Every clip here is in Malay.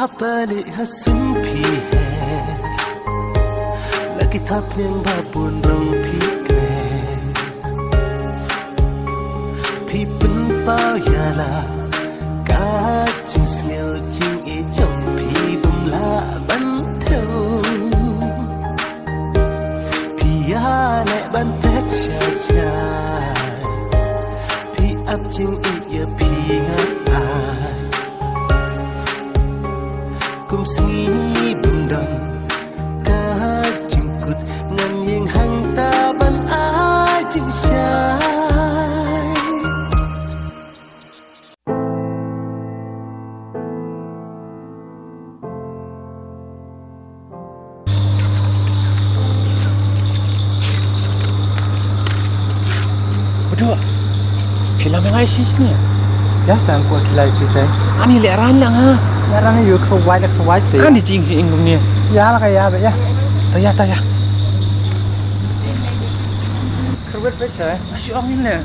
balik hasun pi he lagi tap yang babun rong pi kre pi pen pao ya la ka ching smell ching e chong pi bum la ban theu pi ya le ban tet cha cha pi ap ching e ya pi nga kum singi bundang ka jingkut ngan yang hang taban a jing syai Berdua film yang ai sis ni ya sang ko kilai pitai ani le ran lang ha orang ni yuk kawai sih ani jing jing ngum ni ya lah kayak apa ya taya kerwet besar asyik angin le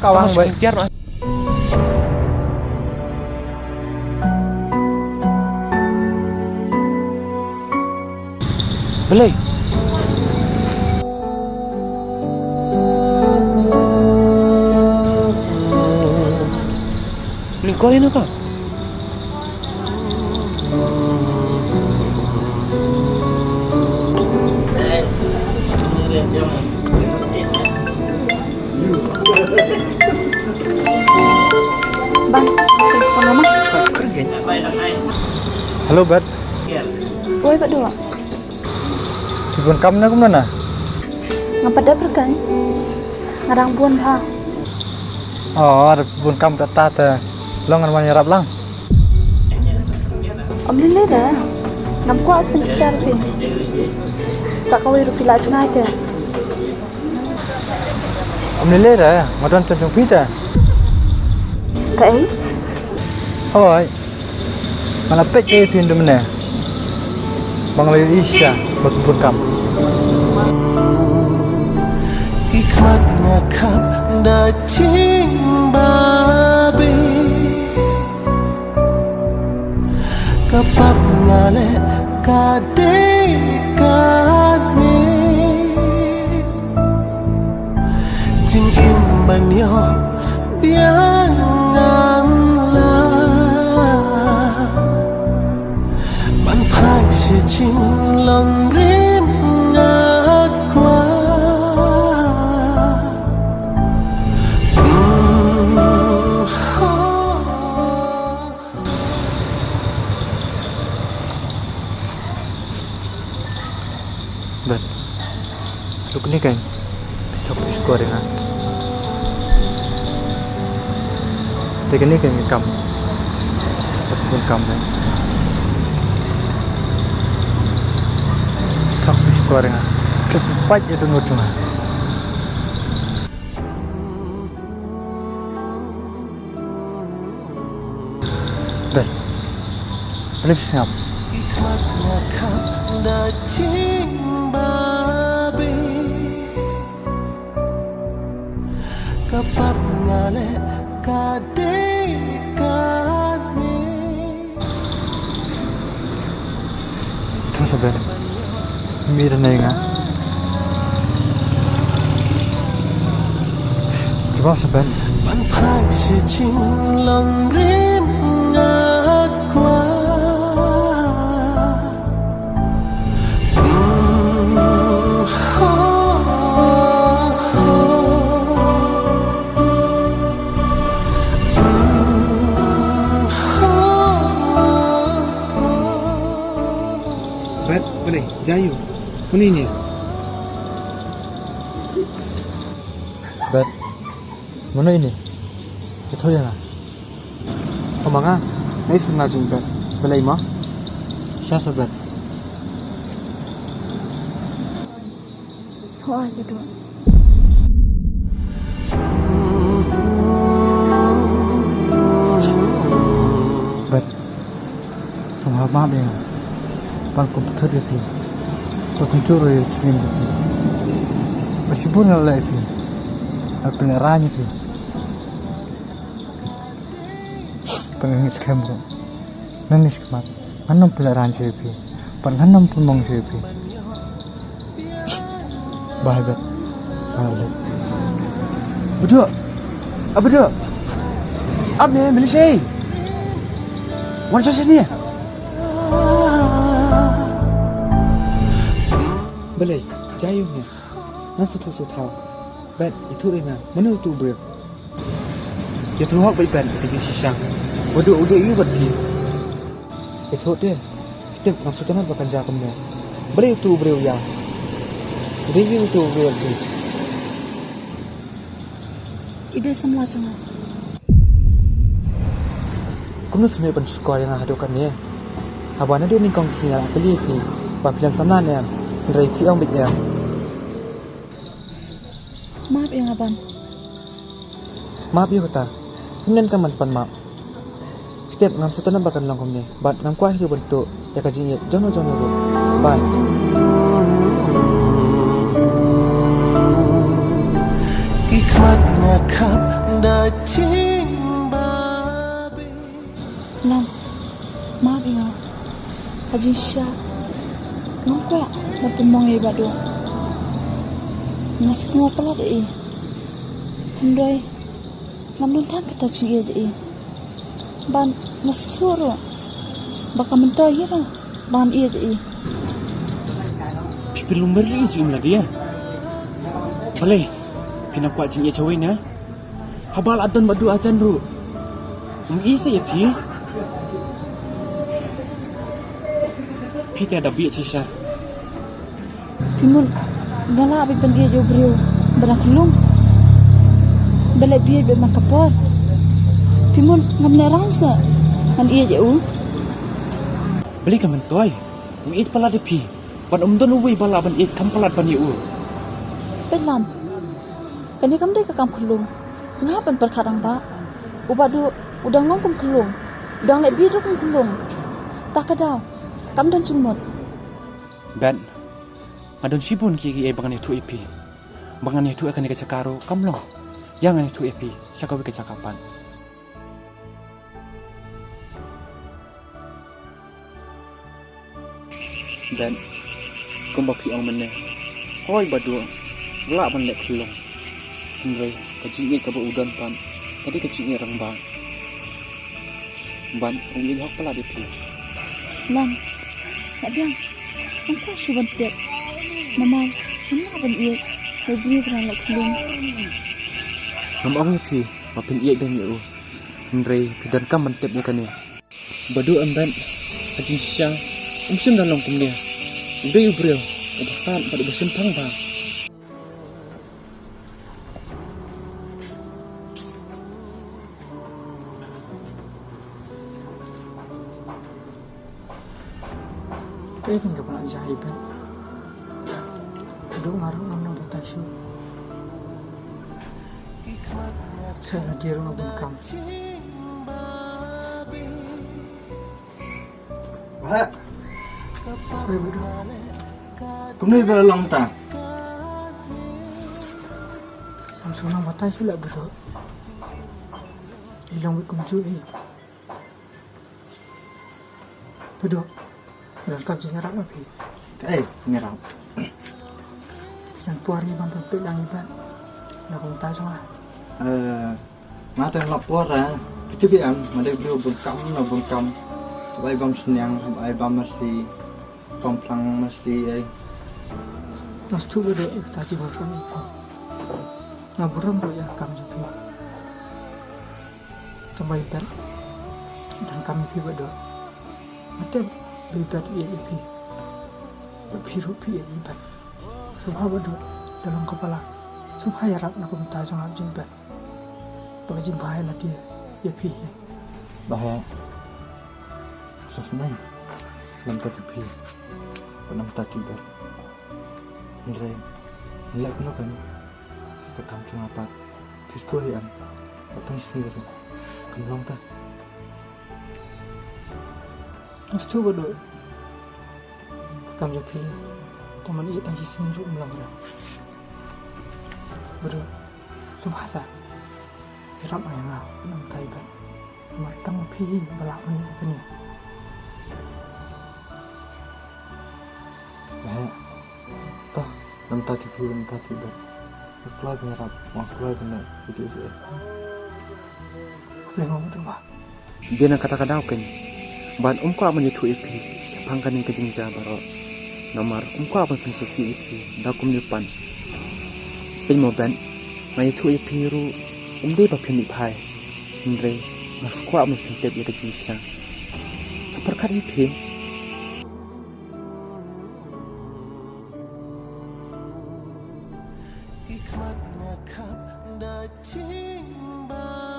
kawang baik biar Belai Ni kau ini kan? Bang, telepon mama. halo bat Oi, berdua. telepon kamu nak mana Ngapa dah berkan? Ngarang buan ha. oh ada telepon kamu tata lo ngan mana rap lang Om lele dah. Nampak apa secara pin? Sakawai rupi laju naik ke? om ni le dah madan tentang pita Kai? oi mana pek e pin tu mana bang layu isya bak telepon kamu hikmat ngakap da ching babi kapap ngale kade kadmi jing im banyo biang ngam la ban phai si ching long rim ngakwa bat lu ni kan cok skor dengan tekan ni kan kamu telepon kamu cok skor dengan cepat ya dengar cuma bat boleh siap hikmat ngakap da ching babi kapap ngale kade kadmi terus sabar mira nenga coba sabar ban phai si ching long rim ngakwa Bat, boleh, Jayu. Mana ini? bat mana ini itu ya lah Oh, manga. Ini senang jing bat. Boleh mah? siapa bat Oi, berdua. bat sama maaf ya pan komputer dia pi pan komputer dia sini masih pun lah pi apa neranya pi pengen scam bro nangis kemat ngannam pelaran chepi pan ngannam pumong chepi bahai bet bahai Beduk. Beduk. Ab ni, Malaysia. Wan sasa ni. Belai, jayu ni. Nan satu tahu. Bet itu ina, mana itu ber? Ya tu hak baik-baik kerja sisang. Bodoh udah iu buat pi. Itu dia. Kita maksudnya bakal jaga ni. Belai itu ber ya. Udah iu itu ber pi. Ide semula cuma. Kamu nak kena sekolah yang ada kan ni. Habana dia ni kau kisah kali pi. Papilan sana ni. Dari pi orang beja. Maaf yang abang. Maaf ya kata. Kemudian kaman pan maaf. Setiap ngam setana bakal langkom ni. Bat ngam kuah hidup bentuk. Ya kajinya jono-jono ru. Bye. Hikmatnya kap dacing babi. Lam. Maaf yang Haji Syah. Nampak berpemang hebat tu. Nasi semua pula deh. Handai. Namun tak kita cie deh. Ban nasi suara. Bakal mentah ya lah. Ban iya deh. Pi belum beri jumlah dia. Boleh. Pina kuat jenis cawin ya. Habal adan badu ajan ru. Mengisi ya pi. Pi tiada biak sisa. Pimun galak abi pendia jo brio. Barang kelung. Belak biar bermak kapor. Pimun ngamne rangsa. Kan iya je Beli ke mentuai. Mengit pala de pi. Ban don uwi bala ban it kam palat ban yu. Pelam. Kani kam dai ka kam kelung. Ngapan perkarang ba? Ubat du udang long kum kelung. Udang lek biru kum kelung. Tak kadau. Kam dan cumot. Ben. Adon sibun ki bangan itu ipi. Bangan itu akan dikacakaro kamlo. Jangan itu ipi. Sakawi kecakapan. Ben. Kumbak pi ang mene. Hoi badu. Wala ban lek kelong. Henry, kecilnya kaba udan pan. Tadi kecilnya orang bang. Ban, unggi hok pala di pi. Lam. Nak biang. Engkau syuban tiap. Mama, mana ban iya? Lebih kerana lek kelung. Ngam pi, mapin iya dan yu. Henry, pidan kam mentepnya kan ya. Badu amban. Kecil siang. Umsim dalam kumdia. Udah yu bro. Ubastan pada besim tang bang. Kaya tinggal pernah jahiban. Duk ngarang ngam batasyo. Saya dia rumah bungkam. Wah. Kaya bodoh. Kamu ni belum tak? Langsung nang batasyo lah bodoh. Hilang wik kumcu eh. Bodoh. Dan kau jengarap apa? Nyerap. Yang puari bang pepek yang ibat. Nak kau tahu semua. Mata lapor lah. Itu biam. Mada beliau bungkam. Baik bam senyang. Baik bam mesti. Komplang mesti. Nas tu bodoh. Tadi bodoh ni. Ngaburam bodoh ya kami juga. Tambah ibat. Dan kami pi bodoh. Macam ibat ipi. Rupi ibat. Subha bodoh dalam kepala. Subha ya rak nak minta jangan jumpa. Bagi bahaya lagi ipi. Bahaya. Sesenai. Lampu tepi. Penam tak tiba. Nilai. Nilai kena kan. Ketam cuma apa. Pistu ayam. Apa sendiri. Kenlong tak. Nas tu bodoh. Kam jo phi teman ia tang sing ru melang ra bodoh subhasa ram ai nga nam tai ba mar tang phi balak ni nam ta TV nam ta TV keluar berap mau keluar benar video dia boleh ngomong tu mah dia nak kata-kata kan ban ko aman itu ipi pangkan ni kejing jabaro nomor ko aman pensasi ipi da kum ni pan pen mo ban mai itu ipi ru de ba pen ni pai nre mas ko aman pentep ya kejing sa seperti ipi hikmatnya kap da jing ba